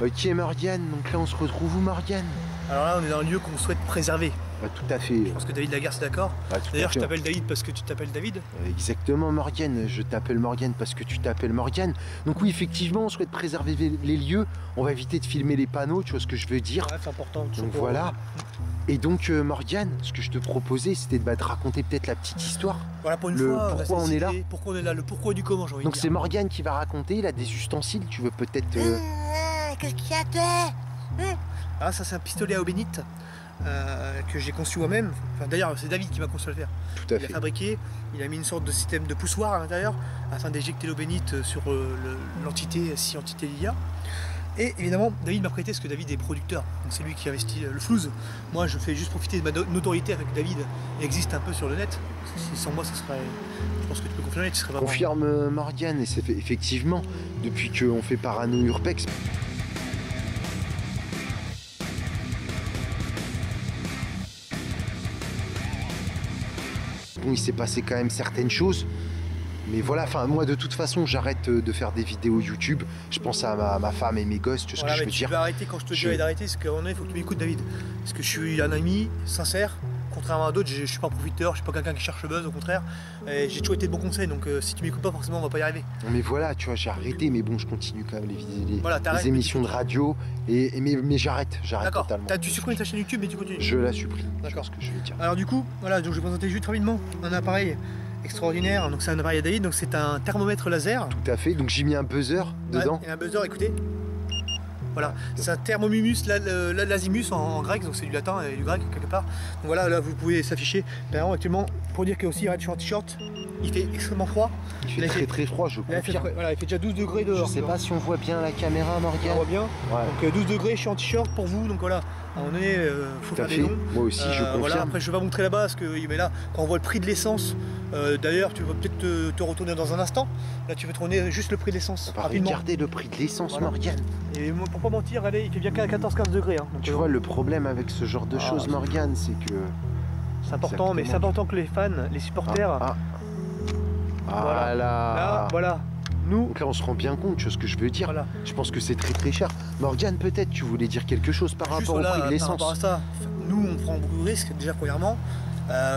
Ok Morgane, donc là on se retrouve où Morgane? Alors là on est dans un lieu qu'on souhaite préserver. Bah, tout à fait. Je pense que David Lagarde c'est d'accord. Bah, D'ailleurs je t'appelle David parce que tu t'appelles David. Exactement Morgane, je t'appelle Morgane parce que tu t'appelles Morgane. Donc oui effectivement on souhaite préserver les lieux, on va éviter de filmer les panneaux, tu vois ce que je veux dire. Ouais, c'est important. Donc voilà. Et donc Morgane, ce que je te proposais c'était de te raconter peut-être la petite histoire. Voilà pour une fois, pourquoi on est là. Pourquoi on est là, le pourquoi du comment j'ai envie de Donc dire. c'est Morgane qui va raconter, il a des ustensiles, tu veux peut-être... Qu'est-ce qu'il y a de... Ah ça c'est un pistolet à eau bénite que j'ai conçu moi-même. Enfin, d'ailleurs c'est David qui m'a conçu à le faire. Tout à Il fait. a fabriqué, il a mis une sorte de système de poussoir à l'intérieur afin d'éjecter l'eau bénite sur l'entité, si entité il y a. Et évidemment, David m'a prêté, parce que David est producteur, donc c'est lui qui investit le flouze. Moi, je fais juste profiter de ma notoriété avec David, il existe un peu sur le net. Si sans moi, ça serait. Je pense que tu peux confirmer, tu serais vraiment. Confirme Morgane, et c'est effectivement, depuis qu'on fait Parano Urbex. Bon, il s'est passé quand même certaines choses. Mais voilà, enfin moi de toute façon j'arrête de faire des vidéos YouTube. Je pense à ma femme et mes gosses, tu vois ce que je veux dire. Tu vas arrêter quand je te dis d'arrêter, c'est qu'à un moment donné, il faut que tu m'écoutes David. Parce que je suis un ami sincère, contrairement à d'autres, je suis pas un profiteur, je suis pas quelqu'un qui cherche le buzz, au contraire. J'ai toujours été de bons conseils, donc si tu m'écoutes pas forcément on va pas y arriver. Non mais voilà, tu vois, j'ai arrêté, mais bon je continue quand même les émissions de radio, mais j'arrête totalement. Tu supprimes ta chaîne YouTube mais tu continues. Je la supprime, d'accord. Ce que je veux dire. Alors du coup, voilà, donc je vais présenter juste rapidement un appareil extraordinaire, donc c'est un appareil à David, donc c'est un thermomètre laser. Tout à fait, donc j'ai mis un buzzer dedans. Et un buzzer, écoutez. Voilà, c'est un thermomimus lazimus en grec, donc c'est du latin et du grec quelque part. Donc voilà, là vous pouvez s'afficher. Par exemple, actuellement, pour dire que aussi, je suis en t-shirt, il fait extrêmement froid. Il fait très froid, je confirme. Voilà, il fait déjà 12 degrés dehors. Je sais pas si on voit bien la caméra, Morgane. On voit bien. Ouais. Donc 12 degrés, je suis en t-shirt pour vous, donc voilà. À un moment donné, faut faire des dons. Moi aussi, je confirme. Voilà, après je vais pas montrer là-bas parce que mais là, quand on voit le prix de l'essence, d'ailleurs tu vas peut-être te retourner dans un instant. Là tu veux tourner juste le prix de l'essence. Regardez le prix de l'essence, voilà. Morgane. Et pour pas mentir, allez, il fait bien 14-15 degrés. Hein, donc tu vois, le problème avec ce genre de choses, Morgane, c'est que... C'est important, mais c'est important que les fans, les supporters... Voilà. Là, voilà. Nous... Donc là on se rend bien compte, tu vois ce que je veux dire. Voilà. Je pense que c'est très cher. Morgane, peut-être tu voulais dire quelque chose par rapport au prix de l'essence. Par rapport à ça, nous on prend beaucoup de risques, déjà premièrement.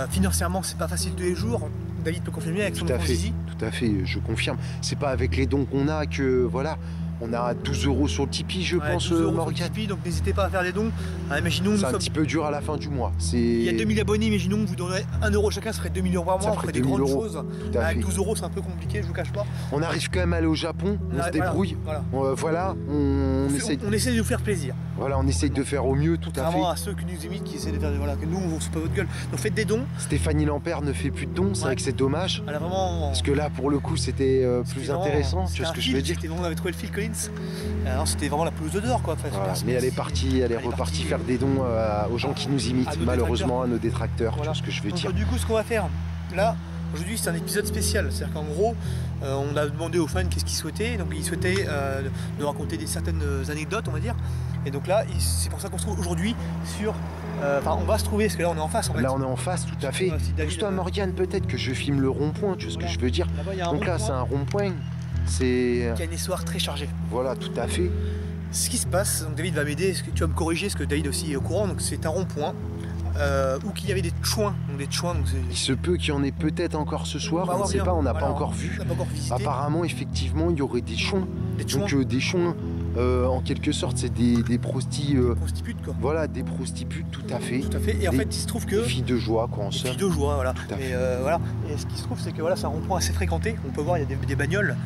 Financièrement c'est pas facile tous les jours. David peut confirmer avec son enfant Zizi. Tout à fait, je confirme. C'est pas avec les dons qu'on a que voilà. On a 12 € sur le Tipeee, je pense, 12 € Morgane. sur le Tipeee, donc n'hésitez pas à faire des dons. Imaginons, c'est un petit peu dur à la fin du mois. Il y a 2000 abonnés, imaginons que vous donnez 1 € chacun, ça ferait 2000 € par mois, on ferait des grandes choses. Avec 12 € c'est un peu compliqué, je vous cache pas. On arrive quand même à aller au Japon, on se débrouille. On essaie de vous faire plaisir. Voilà, on essaye de faire au mieux, tout à fait. Contrairement à ceux qui nous imitent, qui essaient de faire voilà, que nous on vous fout pas votre gueule. Donc faites des dons. Stéphanie Lampert ne fait plus de dons, c'est vrai que c'est dommage. Elle a vraiment... Parce que là pour le coup c'était plus intéressant, tu vois ce que je veux dire. On avait trouvé le Phil Collins. C'était vraiment la pelouse d'or quoi. Voilà, mais elle est repartie faire des dons aux gens qui nous imitent, malheureusement à nos détracteurs, tu vois ce que je veux dire. Du coup ce qu'on va faire là, aujourd'hui c'est un épisode spécial, c'est-à-dire qu'en gros on a demandé aux fans qu'est-ce qu'ils souhaitaient, donc ils souhaitaient nous raconter certaines anecdotes on va dire, et donc là c'est pour ça qu'on se trouve aujourd'hui sur... on va se trouver, parce que là on est en face en fait. Là on est en face, tout à fait. Pousse-toi Morgane, peut-être que je filme le rond-point, tu vois ce que je veux dire. Donc là c'est un rond-point. Qui a une histoire très chargée. Voilà, tout à fait. Ce qui se passe, donc David va m'aider, tu vas me corriger, parce que David aussi est au courant, donc c'est un rond-point où qu'il y avait des chouins. Donc des chouins, il se peut qu'il y en ait peut-être encore ce soir, on ne sait pas, on n'a pas encore vu. Apparemment, effectivement, il y aurait des chouins. Donc des chouins, en quelque sorte, c'est des prostitutes quoi. Voilà, des prostitutes, tout à fait. Tout à fait. Et en fait, il se trouve que... Des filles de joie, quoi, en somme. Des filles de joie, voilà. Voilà. Et ce qui se trouve, c'est que voilà, c'est un rond-point assez fréquenté. On peut voir, il y a des bagnoles.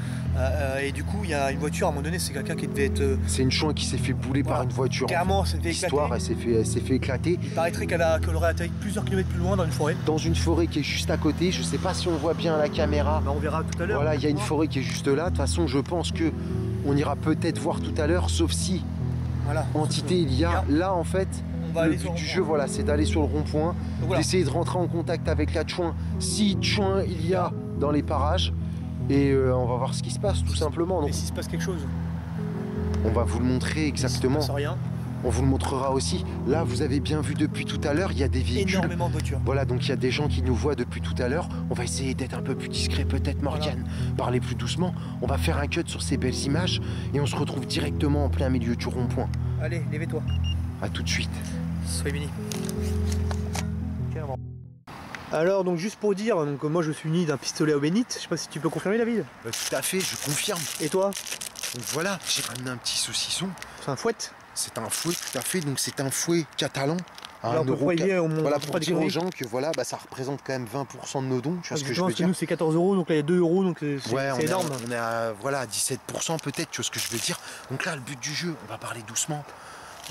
Et du coup, il y a une voiture, à un moment donné, c'est quelqu'un qui devait être... C'est une chouin qui s'est fait bouler par une voiture. Carrément, elle s'est fait éclater. Elle s'est fait éclater. Il paraîtrait qu'elle aurait atterri plusieurs kilomètres plus loin dans une forêt. Dans une forêt qui est juste à côté. Je sais pas si on voit bien la caméra. On verra tout à l'heure. Voilà, il y a une forêt qui est juste là. De toute façon, je pense que on ira peut-être voir tout à l'heure, sauf si entité il y a. Là, en fait, le but du jeu, voilà, c'est d'aller sur le rond-point, d'essayer de rentrer en contact avec la chouin. Si chouin il y a dans les parages, et on va voir ce qui se passe, tout simplement. Et s'il se passe quelque chose, on va vous le montrer exactement. Il se passe rien. On vous le montrera aussi. Là, vous avez bien vu depuis tout à l'heure, il y a des véhicules. Énormément de voitures. Voilà, donc il y a des gens qui nous voient depuis tout à l'heure. On va essayer d'être un peu plus discret, peut-être, Morgane. Voilà. Parler plus doucement. On va faire un cut sur ces belles images et on se retrouve directement en plein milieu du rond-point. Allez, lève-toi. À tout de suite. Soyez bénis. Alors, donc juste pour dire, donc moi je suis muni d'un pistolet à eau bénite. Je sais pas si tu peux confirmer, David. Tout à fait, je confirme. Et toi? Donc voilà, j'ai ramené un petit saucisson. C'est un fouet? C'est un fouet, tout à fait. Donc c'est un fouet catalan. Alors, voilà, pour dire aux gens que voilà, bah, ça représente quand même 20% de nos dons. Tu vois ce que je veux dire. Nous c'est 14 €, donc là il y a 2 €, donc c'est énorme. On est à voilà, 17% peut-être, tu vois ce que je veux dire. Donc là, le but du jeu, on va parler doucement.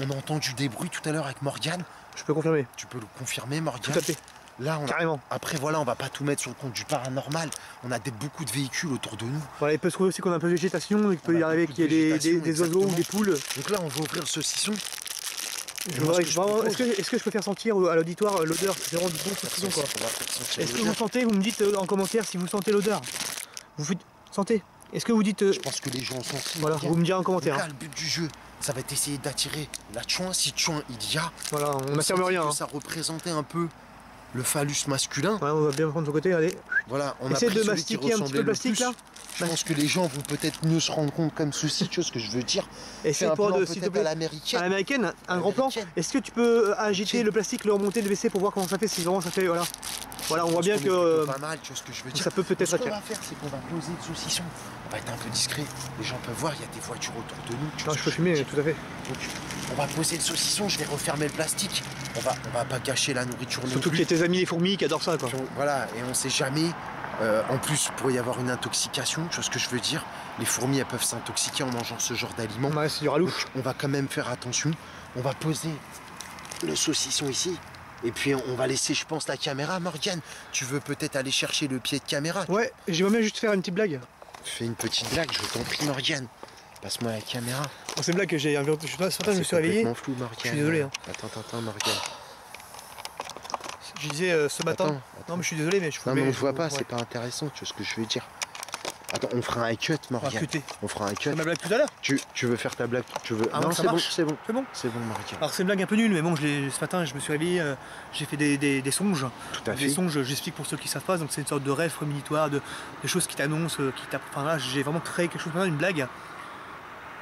On a entendu des bruits tout à l'heure avec Morgane. Je peux confirmer. Tu peux le confirmer, Morgane? Tout à fait. Là, carrément. Après, voilà, on va pas tout mettre sur le compte du paranormal. On a beaucoup de véhicules autour de nous. Voilà, il peut se trouver aussi qu'on a un peu de végétation. Il peut y arriver qu'il y ait des oiseaux ou des poules. Donc là, on va ouvrir le saucisson. Est-ce que je peux faire sentir à l'auditoire l'odeur? C'est vraiment du bon saucisson, quoi. Est-ce que vous sentez? Vous me dites en commentaire si vous sentez l'odeur. Vous sentez? Est-ce que vous dites... Je pense que les gens sentent. Voilà, vous me direz en commentaire. Donc là, le but du jeu, ça va être d'essayer d'attirer la chouin. Si chouin il y a... Voilà, on n'affirme rien. Ça représentait un peu le phallus masculin. Ouais, on va bien prendre son côté, allez. Voilà, on essaie de mastiquer un petit peu le plastique là. Je pense que les gens vont peut-être mieux se rendre compte comme ceci, tu vois ce que je veux dire. Essaye un pour plan s'il te plaît. À l'américaine. À l'américaine, un grand plan. Est-ce que tu peux agiter le plastique, le remonter, le baisser pour voir comment ça fait, si vraiment ça fait, voilà. Voilà, on voit bien que... Pas mal, tu vois ce que je veux dire. Ça peut peut-être attirer. Ce qu'on va faire, c'est qu'on va poser le saucisson. On va être un peu discret. Les gens peuvent voir, il y a des voitures autour de nous. Non, je peux fumer, tout à fait. Donc, on va poser le saucisson, je vais refermer le plastique. On va pas gâcher la nourriture. Surtout qu'il y a tes amis les fourmis qui adorent ça, quoi. Voilà, et on sait jamais. En plus, il pourrait y avoir une intoxication, tu vois ce que je veux dire. Les fourmis, elles peuvent s'intoxiquer en mangeant ce genre d'aliments. Ouais, c'est du ralouf. On va quand même faire attention. On va poser le saucisson ici. Et puis on va laisser, je pense, la caméra. Morgane, tu veux peut-être aller chercher le pied de caméra? Ouais, j'aimerais bien juste faire une petite blague. Fais une petite blague, je t'en prie, Morgane. Passe-moi la caméra. Bon, c'est une blague que j'ai inventé. Je me suis réveillé. Flou, Morgane. Je suis désolé. Hein. Attends, Morgane. Je disais ce matin. Attends. Non, mais je suis désolé, mais je. Non, mais on ne voit pas, c'est pas intéressant, tu vois ce que je veux dire. Attends, on fera un cut, Morgane. On fera un cut. Ma blague tout à l'heure. Tu veux faire ta blague? Tu veux... Ah, non, c'est bon, c'est bon. C'est bon, Morgane. Alors c'est une blague un peu nulle, mais bon, ce matin, je me suis réveillé, j'ai fait des songes. Tout à fait. Des songes, j'explique pour ceux qui ne savent pas, donc c'est une sorte de rêve prémonitoire, des choses qui t'annoncent, Enfin là, j'ai vraiment créé quelque chose, une blague.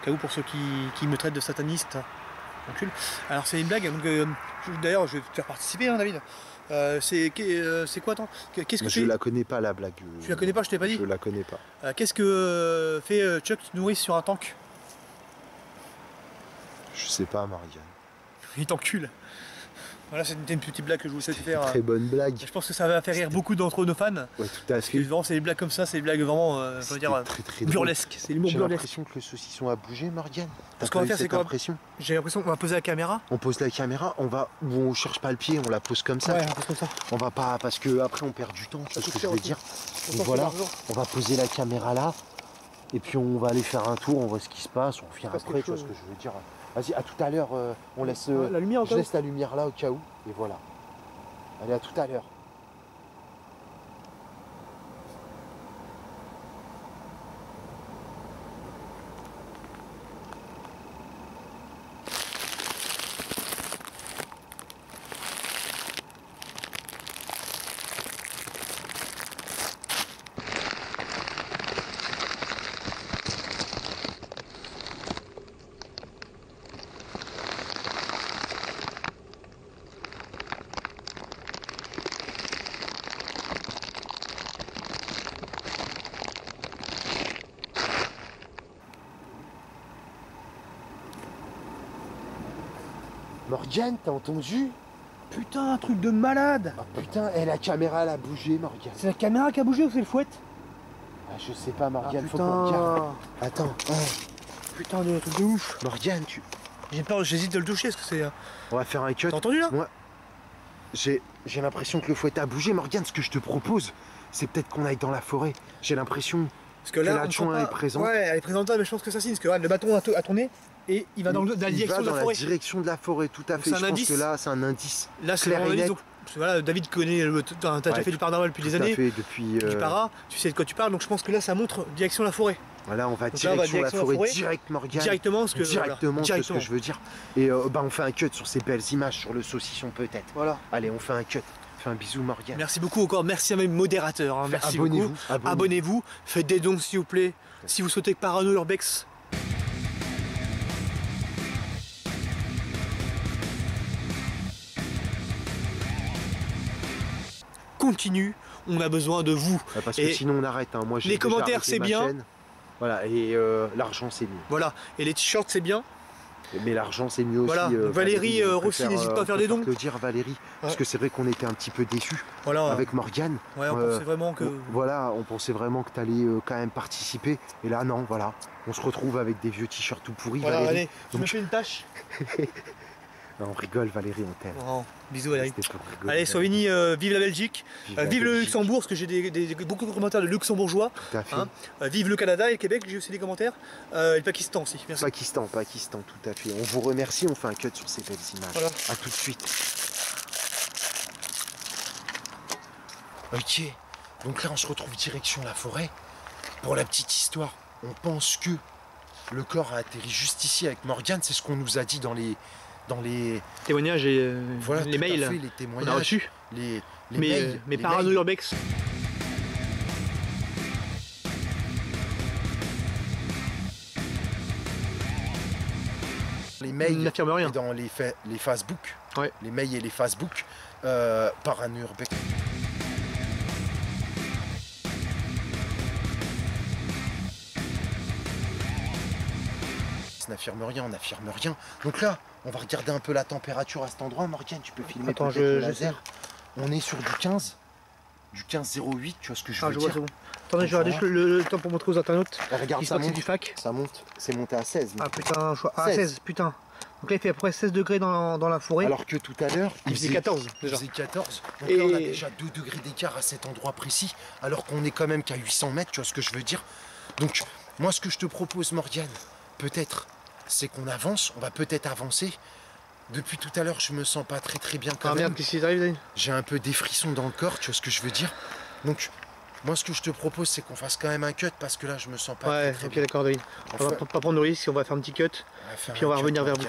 Au cas où pour ceux qui me traitent de sataniste. Encule. Alors c'est une blague, donc d'ailleurs, je vais te faire participer, hein, David. C'est quoi, attends? Qu'est-ce que je la connais pas, la blague. Tu la connais pas, je t'ai pas dit? Je la connais pas. Qu'est-ce que fait Chuck Norris sur un tank? Je sais pas, Morgane. Il t'encule. Voilà, c'était une petite blague que je voulais te faire. Très bonne blague. Je pense que ça va faire rire beaucoup d'entre nos fans. Ouais, tout à fait. Vraiment, c'est des blagues comme ça, c'est des blagues vraiment, je veux dire, très burlesques. C'est l'humour burlesque. J'ai burlesque. l'impression que le saucisson a bougé, Morgane. Ce qu'on va faire, c'est quoi? J'ai l'impression qu'on va poser la caméra. On pose la caméra, on cherche pas le pied, on la pose comme ça. Ouais, on pose comme ça. On va pas, parce que après on perd du temps, c'est ce que je veux dire. Donc voilà, on va poser la caméra là, et puis on va aller faire un tour, on voit ce qui se passe, on revient après, tu vois ce que je veux dire. Vas-y, à tout à l'heure, on laisse la lumière, je laisse la lumière là au cas où, et voilà. Allez, à tout à l'heure. Morgane, t'as entendu? Putain, un truc de malade! Oh putain, et la caméra elle a bougé, Morgane. C'est la caméra qui a bougé ou c'est le fouet? Ah, je sais pas, Morgane, ah, faut qu'on regarde. Attends. Oh. Putain, un truc de ouf. Morgane, J'ai peur, j'hésite de le toucher, est-ce que c'est... On va faire un cut. T'as entendu là? Ouais. J'ai l'impression que le fouet a bougé, Morgane. Ce que je te propose, c'est peut-être qu'on aille dans la forêt. J'ai l'impression que là, la chouin est présente. Ouais, elle est présente là, mais je pense que ça signe, parce que le bâton a tourné et il va dans la direction de la forêt. Direction de la forêt, tout à fait. Je pense que là, c'est un indice. Là, c'est un indice. Donc, voilà, David connaît, t'as déjà fait du paranormal depuis des années. Tout à fait, depuis. Du para, tu sais de quoi tu parles, donc je pense que là, ça montre direction de la forêt. Voilà, on va direction la forêt, direct Morgane. Directement, ce que je veux dire. Et on fait un cut sur ces belles images, sur le saucisson peut-être. Voilà. Allez, on fait un cut. Fais un bisou Morgane. Merci beaucoup encore, merci à mes modérateurs. Hein. Merci beaucoup. Abonnez-vous, faites des dons s'il vous plaît. Si vous souhaitez que Parano Urbex continue, on a besoin de vous. Parce que sinon on arrête. Hein. Moi, les commentaires c'est bien. Chaîne. Voilà, et l'argent c'est mieux. Voilà, et les t-shirts c'est bien. Mais l'argent c'est mieux voilà. aussi. Valérie aussi, n'hésite pas à faire des dons. Le dire Valérie, parce que c'est vrai qu'on était un petit peu déçus avec Morgane. Ouais, on pensait vraiment que. Voilà, on pensait vraiment que tu allais quand même participer. Et là non, voilà, on se retrouve avec des vieux t-shirts tout pourris. Voilà, Valérie. allez, tu me fais une tâche. Non, on rigole Valérie, on t'aime. Oh, bisous Valérie. Allez Sauvigny, vive la Belgique, vive le Luxembourg, parce que j'ai beaucoup de commentaires de luxembourgeois. Tout à fait. Vive le Canada et le Québec, j'ai aussi des commentaires. Et le Pakistan aussi, merci. Pakistan, tout à fait. On vous remercie, on fait un cut sur ces belles images. Voilà. A tout de suite. Ok, donc là on se retrouve direction la forêt. Pour la petite histoire, on pense que le corps a atterri juste ici avec Morgane, c'est ce qu'on nous a dit dans les témoignages et voilà, les mails, fait, les témoignages, on a reçu. Mais Parano Urbex. Les mails n'affirment rien. Dans les Facebook, les mails et les Facebook, Parano Urbex. N'affirme rien, on n'affirme rien. Donc là, on va regarder un peu la température à cet endroit. Morgane, tu peux filmer le laser. On est sur du 15, du 15,08, tu vois ce que je veux dire. Bon. Attendez, je vais regarder le temps pour montrer aux internautes. Regarde, ça monte, du fac. Ça monte, c'est monté à 16. Ah putain, 16, putain. Donc là, il fait à peu près 16 degrés dans la forêt. Alors que tout à l'heure, il faisait 14 déjà. Il faisait 14. Donc là, on a déjà 2 degrés d'écart à cet endroit précis, alors qu'on est quand même qu'à 800 mètres, tu vois ce que je veux dire. Donc, moi, ce que je te propose, Morgane, peut-être, c'est qu'on avance, on va peut-être avancer. Depuis tout à l'heure, je me sens pas très bien quand même. Merde, qu'est-ce qui t'arrive, Daniel ? J'ai un peu des frissons dans le corps, tu vois ce que je veux dire. Donc, moi, ce que je te propose, c'est qu'on fasse quand même un cut, parce que là, je me sens pas très bien. Ok, d'accord, David. On va pas prendre de risque, on va faire un petit cut, puis on va revenir vers vous.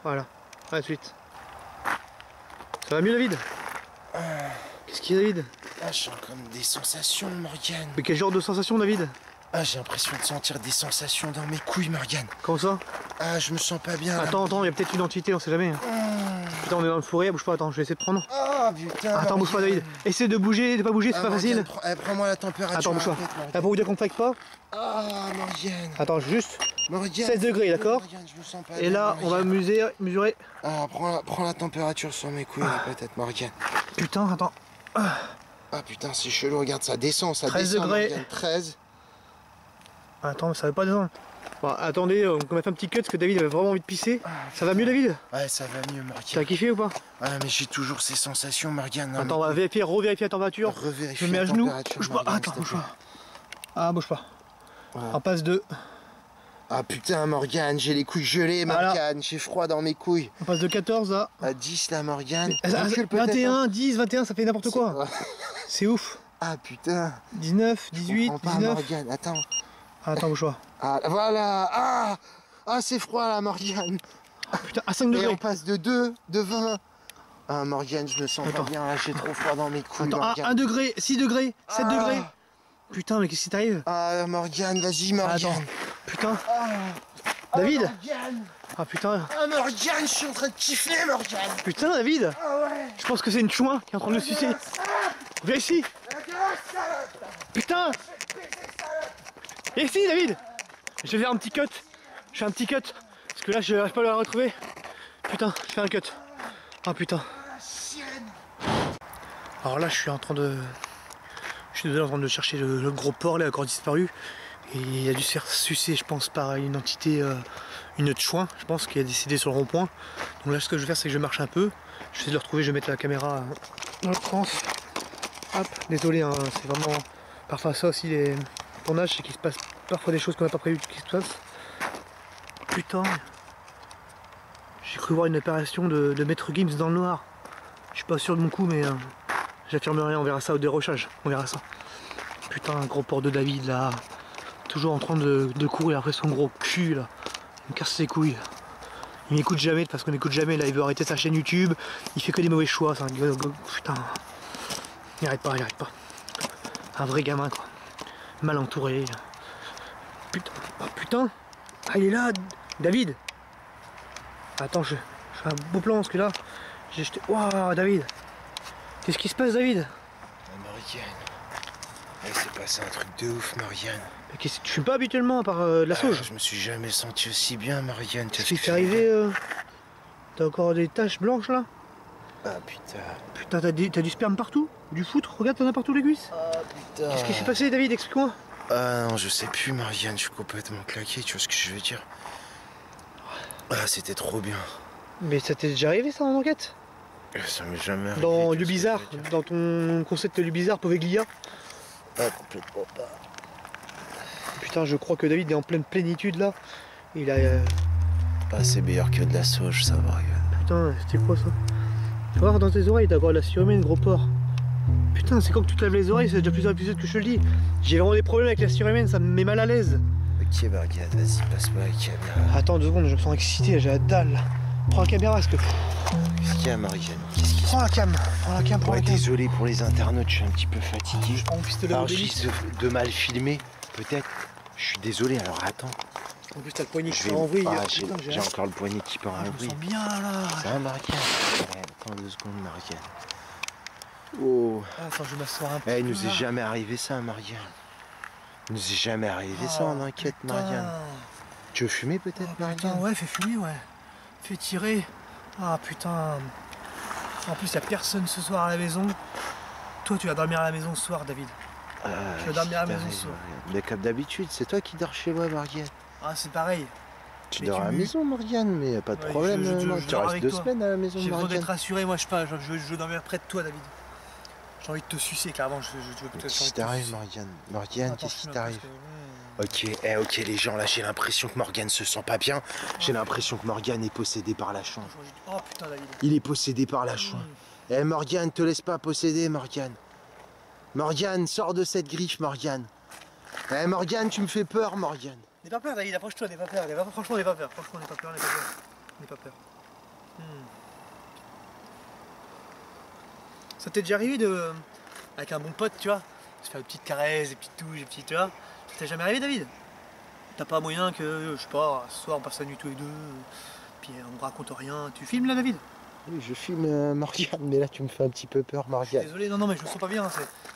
Voilà, à la suite. Ça va mieux, David ? Qu'est-ce qu'il y a, David ? Ah, j'ai comme des sensations, Morgane. Mais quel genre de sensation, David ? Ah, j'ai l'impression de sentir des sensations dans mes couilles, Morgane. Comment ça? Ah, je me sens pas bien. Attends, il y a peut-être une entité, on sait jamais. Putain, on est dans le forêt, bouge pas, attends, je vais essayer de prendre. Ah, putain. Attends, bouge pas, David. Essaye de bouger, de pas bouger, c'est pas facile. Prends-moi la température. Attends, bouge pas. Là, pour vous dire qu'on fake pas. Ah, Morgane. Attends, juste. Morgane, 16 degrés, d'accord? Et là, on va mesurer. Ah, prends la température sur mes couilles, peut-être, Morgane. Putain, attends. Ah, putain, c'est chelou, regarde, ça descend, 13 degrés. Morgane, 13. Attends, mais ça va pas descendre. Bon, attendez, on va faire un petit cut parce que David avait vraiment envie de pisser. Ça va mieux, David? Ouais, ça va mieux, Morgane. T'as kiffé ou pas? Ouais, mais j'ai toujours ces sensations, Morgane. Attends, on va revérifier la température. Je me mets à genoux. Bouge pas. Attends, bouge pas. Ah, bouge pas. En passe 2. Ah putain, Morgane, j'ai les couilles gelées, Morgane. Voilà. J'ai froid dans mes couilles. On passe de 14 à 10 là, Morgane. 21, 10, 21, ça fait n'importe quoi. C'est ouf. Ah putain. 19, 18, 19. Morgane, attends. Attends, bouge pas. Ah, voilà. Ah, c'est froid là, Morgane. Ah putain, à 5 degrés. Et on passe de 2, de 20. Ah, Morgane, je me sens pas bien là, j'ai trop froid dans mes couilles. Attends, 1 degré, 6 degrés, 7 degrés. Putain, mais qu'est-ce qui t'arrive? Ah, Morgane, vas-y, Morgane. Attends. Putain. David. Morgane. Ah putain. Ah, Morgane, je suis en train de kiffer, Morgane. Putain, David. Ah ouais. Je pense que c'est une chouin qui est en train de le sucer. Viens ici. Putain. Viens ici, David. Je vais faire un petit cut. Je fais un petit cut. Parce que là, je n'arrive pas à la retrouver. Putain, je fais un cut. Ah putain. Alors là, je suis en train de chercher le gros porc là, encore disparu. Et il a dû se faire sucer, je pense, par une entité, une chouin, je pense, qui a décédé sur le rond-point. Donc là, ce que je vais faire, c'est que je marche un peu. Je vais essayer de le retrouver, je vais mettre la caméra dans le sens. Hop, désolé, hein, c'est vraiment... Parfois ça aussi, les tournages, c'est qu'il se passe parfois des choses qu'on n'a pas prévu qui se passent. Putain. J'ai cru voir une apparition de Maître Gims dans le noir. Je suis pas sûr de mon coup, mais j'affirme rien, on verra ça au dérochage, on verra ça. Putain, un gros port de David là. Toujours en train de courir après son gros cul là. Il me casse ses couilles. Il m'écoute jamais parce qu'on n'écoute jamais là, il veut arrêter sa chaîne YouTube, il fait que des mauvais choix, c'est un gars, putain. Il arrête pas, il arrête pas. Un vrai gamin quoi. Mal entouré. Putain, oh putain. Ah il est là, David. Attends, je fais un beau plan parce que là, j'ai jeté. Waouh David. Qu'est-ce qui se passe David? Marianne. Il s'est passé un truc de ouf Marianne. Qu'est-ce que tu fais pas habituellement à part de la sauge? Je me suis jamais senti aussi bien Marianne. Qu'est-ce qui t'est arrivé T'as encore des taches blanches là? Ah putain. Putain t'as du sperme partout? Du foutre? Regarde t'en as partout les cuisses? Ah putain. Qu'est-ce qui s'est passé David? Explique-moi. Ah non je sais plus Marianne, je suis complètement claqué, tu vois ce que je veux dire. Ah c'était trop bien. Mais ça t'est déjà arrivé ça en enquête? Ça m'est jamais arrivé. Dans du bizarre, dans ton concept du bizarre, Poveglia? Ah complètement pas. Putain je crois que David est en pleine plénitude là. Il a... Ah c'est meilleur que de la sauge ça Marianne. Putain c'était quoi ça? Tu vas voir dans tes oreilles, t'as encore la surhumaine gros porc. Putain c'est quand que tu te lèves les oreilles, c'est déjà plusieurs épisodes que je te le dis. J'ai vraiment des problèmes avec la surhumaine, ça me met mal à l'aise. Ok Marianne, vas-y passe-moi la caméra. Attends 2 secondes, je me sens excité, j'ai la dalle là. Prends la caméra parce que... Qu'est-ce qu'il y a Marianne? Qu'est-ce qu'il y a? Prends la cam, prends la cam, prends la cam. Désolé pour les internautes, je suis un petit peu fatigué. Je prends mon pistolet Alors au je délice. risque de mal filmer, peut-être. Je suis désolé, alors attends. En plus t'as le poignet qui Je part en vrille. Ah, Putain, j'ai encore le poignet qui part en je me vrille. sens bien là. Ça va Marianne? Ouais, attends 2 secondes Marianne. Oh. Ah, attends, je vais m'asseoir un peu. Il nous est là. jamais arrivé ça Marianne. Il nous est jamais arrivé ça en enquête putain. Marianne. Tu veux fumer peut-être Marianne? Putain ouais, fais fumer ouais. Fais tirer. Ah putain. En plus, il n'y a personne ce soir à la maison. Toi, tu vas dormir à la maison ce soir, David. Tu vas dormir à la maison ce soir. Mais comme d'habitude, c'est toi qui dors chez moi, Marianne. Ah, c'est pareil. Tu Mais dors à la maison, Marianne, mais y a pas de Ouais, problème. je tu dors restes avec 2 toi. semaines à la maison, J'ai besoin Marianne. d'être rassuré, moi je sais pas, je veux dormir près de toi, David. J'ai envie de te sucer, clairement. Je veux que Qu'est-ce qui t'arrive, Marianne? Marianne, qu'est-ce qui t'arrive? Ok, les gens, là, j'ai l'impression que Morgane se sent pas bien. J'ai l'impression que Morgane est possédé par la chouin. Oh putain, David. Il est possédé par la chouin. Morgane, te laisse pas posséder, Morgane. Morgane, sors de cette griffe, Morgane. Morgane, tu me fais peur, Morgane. N'aie pas peur, David, approche-toi, n'aie pas peur. Franchement, n'aie pas peur. Franchement, n'aie pas peur, n'aie pas peur. Ça t'est déjà arrivé de... avec un bon pote, tu vois, se faire des petites caresses, des petites touches, des petites, tu vois. Ça t'est jamais arrivé, David? T'as pas moyen que, je sais pas, ce soir on passe la nuit tous les deux, puis on me raconte rien. Tu filmes là, David? Oui, je filme Morgane, mais là tu me fais un petit peu peur, Morgane. Désolé, non, mais je me sens pas bien.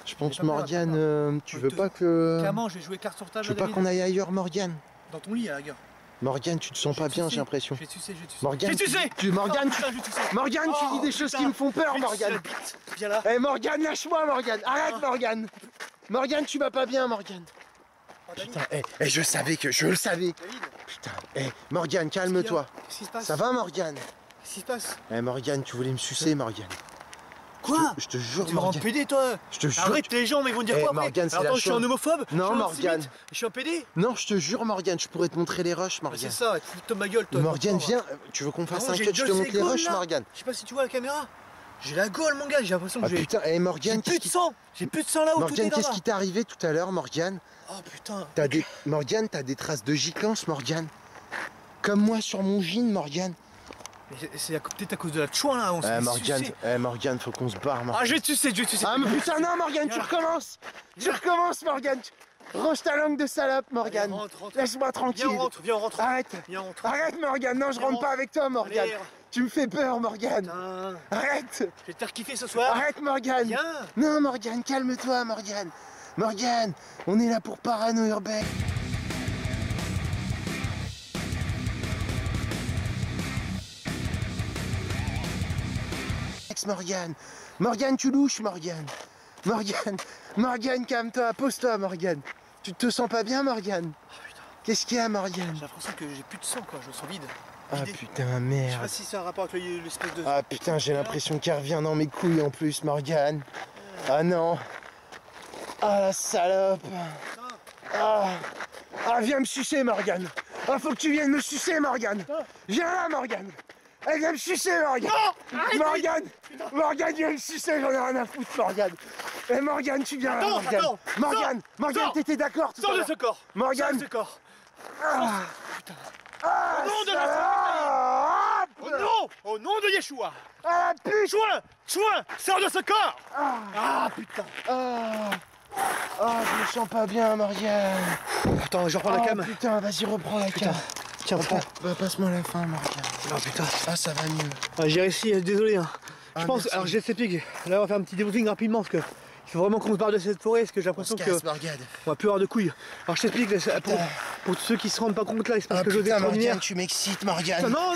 Je pense, Morgane, tu veux pas que... Clairement, je vais jouer carte sur table. Tu veux pas qu'on aille ailleurs, Morgane? Dans ton lit, à la gueule. Morgane, tu te sens pas bien, j'ai l'impression. Je vais tuer. Morgane, Morgane, tu dis des choses qui me font peur, Morgane. Viens là. Morgane, lâche-moi, Morgane. Arrête, Morgane. Morgane, tu vas pas bien, Morgane. Putain, je le savais. Putain, Morgane, calme-toi. Qu'est-ce qui se passe? Ça va, Morgane? Qu'est-ce qui se passe? Morgane, tu voulais me sucer, Morgane. Quoi? Je te jure, Tu me rends Morgane. pédé, toi? Je te jure. Arrête, les gens, mais ils vont dire quoi après? Morgane, c'est la attends, je suis un chose. homophobe? Non, Morgane. Je suis un pédé? Non, je te jure, Morgane, je pourrais te montrer les rushs, Morgane. C'est ça, tu fous de ma gueule, toi. Morgane, viens. Tu veux qu'on fasse un cut, je te j'ai montre les gaule, rushs, là. Morgane? Je sais pas si tu vois la caméra. J'ai la gaule, mon gars, j'ai l'impression que j'ai... Putain, Morgane, J'ai plus de sang. J'ai plus de sang là où tout est Morgane, là-bas. qu'est-ce qui t'est arrivé tout à l'heure, Morgane? Oh putain. Morgane, t'as des traces de giclance, Morgane. Comme moi sur mon jean, Morgane. C'est peut-être à cause de la chouin là, on s'est Morgane, faut qu'on se barre, Morgane. Ah, je vais te sucer, Ah, mais putain, non, Morgane, tu recommences. Tu recommences, Morgane. Range ta langue de salope, Morgane. Laisse-moi tranquille. Viens, on rentre. Arrête. Viens, on rentre. Arrête, Morgane. Non, je rentre pas avec toi, Morgane. Allez. Tu me fais peur, Morgane. Putain. Arrête. Je vais te faire kiffer ce soir. Arrête, Morgane. Viens. Non, Morgane, calme-toi, Morgane. Morgane, on est là pour Parano Urbain. Morgane, tu louches, Morgane. Morgane, calme-toi, pose-toi, Morgane. Tu te sens pas bien, Morgane? Qu'est-ce qu'il y a, Morgane? J'ai l'impression que j'ai plus de sang, quoi. Je me sens vide. Ah putain, Je sais merde. pas si c'est un rapport avec l'espèce de... Ah putain, j'ai l'impression qu'elle revient dans mes couilles en plus, Morgane. Ah non. Ah la salope. Ah, viens me sucer, Morgane. Ah, faut que tu viennes me sucer, Morgane. Viens là, Morgane. Elle vient me sucer, Morgane. Morgane vient me sucer, j'en ai rien à foutre, Morgane. Eh Morgane, tu viens là, Morgane. Morgane, t'étais d'accord tout à l'heure. Sors de ce corps. Morgane. Sors de ce corps. Putain. Au nom de la Au nom de Yeshua. Ah putain. Chouin, sors de ce corps. Putain. Je me sens pas bien, Morgane. Attends, je reprends la cam. Putain, vas-y, reprends la cam. Tiens, reprends. Passe-moi la fin, Morgane. Non, putain. Ça va mieux. J'ai réussi, désolé. Je pense, merci. alors j'ai expliqué. Là, on va faire un petit débriefing rapidement parce que il faut vraiment qu'on se barre de cette forêt parce que j'ai l'impression qu'on va plus avoir de couilles. Alors je t'explique, pour tous ceux qui se rendent pas compte là, il se passe quelque chose d'extraordinaire. Morgane, tu m'excites, Morgane. Non.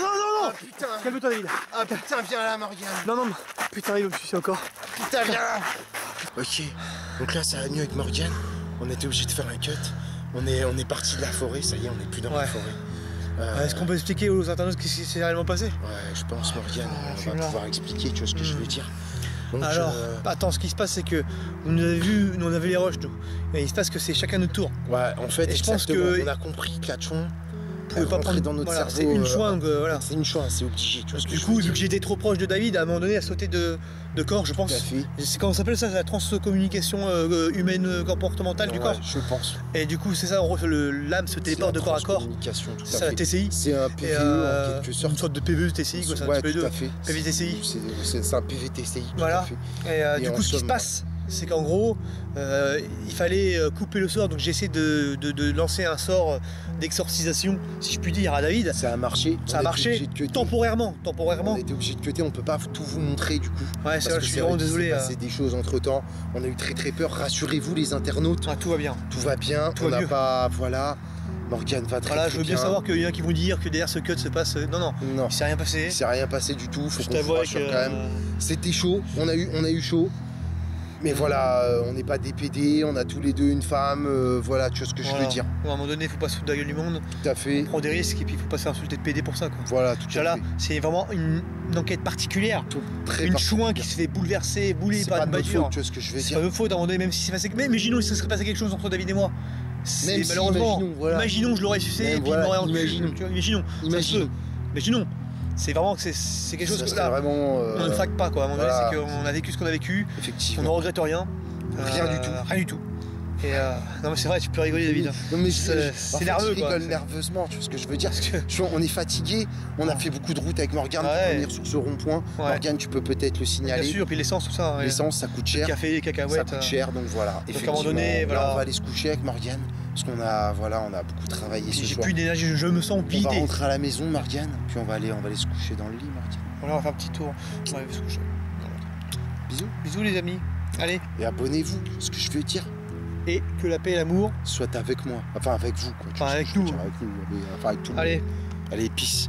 Putain. Calme-toi, David. Putain, viens là, Morgane. Non. Putain, il me sucer encore. Putain, viens là. Ok, donc là, ça va mieux avec Morgane. On était obligé de faire un cut. On est parti de la forêt, ça y est, on est plus dans la forêt. Est-ce qu'on peut expliquer aux internautes ce qui s'est réellement passé? Ouais, je pense, Morgane, on va pouvoir expliquer, tu vois ce que je veux dire. Donc, alors, attends, ce qui se passe, c'est que on avait les rushs, nous. Et il se passe que c'est chacun notre tour. Ouais, en fait, et je pense que on a compris que la chouin pouvait pas prendre dans notre cerveau. C'est une chouin, donc voilà. C'est une chouin, c'est obligé, tu vois ce que du coup, vu que j'étais trop proche de David, à un moment donné, à sauter de corps, je pense. C'est comment on s'appelle ça, la transcommunication humaine comportementale du corps. Je pense. Et du coup, c'est ça, en gros, l'âme se téléporte de corps à corps. C'est la TCI. C'est un PVE en quelque sorte. Une sorte de PVE TCI, quoi, c'est un petit peu tout à fait. PV TCI. C'est un PV TCI. Voilà. Et du coup, ce qui se passe, c'est qu'en gros, il fallait couper le sort, donc j'ai essayé de lancer un sort d'exorcisation, si je puis dire, à David. Ça a marché. Ça a marché temporairement. On était obligé de cutter, on peut pas tout vous montrer du coup. Ouais, c'est vrai, je suis vraiment désolé. Il s'est passé des choses entre temps, on a eu très peur. Rassurez-vous les internautes. Tout va bien. Tout va bien, on n'a pas. Voilà. Morgane va très bien. Je veux bien savoir qu'il y en a qui vont dire que derrière ce cut se passe. Non. Il s'est rien passé. Il s'est rien passé du tout, faut qu'on vous rassure quand même. C'était chaud, on a eu chaud. Mais voilà, on n'est pas des PD, on a tous les deux une femme, voilà, tu vois ce que je veux dire. À un moment donné, il faut pas se foutre de la gueule du monde. Tout à fait. On prend des risques et puis il faut pas se faire insulter de PD pour ça, quoi. Voilà, tout à fait. C'est vraiment une enquête particulière. Une chouin qui se fait bouleverser, bouler par une voiture. Tu vois ce que je veux dire. C'est pas notre faute, à un moment donné, même si c'est passé. Mais imaginons, il se serait passé quelque chose entre David et moi. Malheureusement, imaginons, je l'aurais sucé et puis il m'aurait enculé. Imaginons. C'est vraiment que c'est quelque chose que là, vraiment, on ne faque pas, quoi. À un moment donné, c'est qu'on a vécu ce qu'on a vécu. Effectivement. On ne regrette rien. Rien du tout. Rien du tout. Et non mais c'est vrai, tu peux rigoler, David. Non mais c'est nerveux, quoi. Je rigole nerveusement, tu vois ce que je veux dire. On est fatigué, on a fait beaucoup de routes avec Morgane pour venir sur ce rond-point. Morgane, tu peux peut-être le signaler. Bien sûr, puis l'essence, tout ça. L'essence, ça coûte cher. Le café, les cacahuètes. Ça coûte cher, donc voilà. Donc à un moment donné, là, on va aller se coucher avec Morgane. Parce qu'on a, on a beaucoup travaillé ce soir. J'ai plus d'énergie, je me sens vidé. On va rentrer à la maison, Morgane, puis on va aller se coucher dans le lit, Morgane. Voilà, on va faire un petit tour. On va aller se coucher. Bisous. Bisous les amis. Allez. Et abonnez-vous, ce que je veux dire. Et que la paix et l'amour soit avec moi. Enfin avec vous, quoi. Enfin avec nous. Avec nous. Enfin avec tout le monde. Allez. Allez, peace.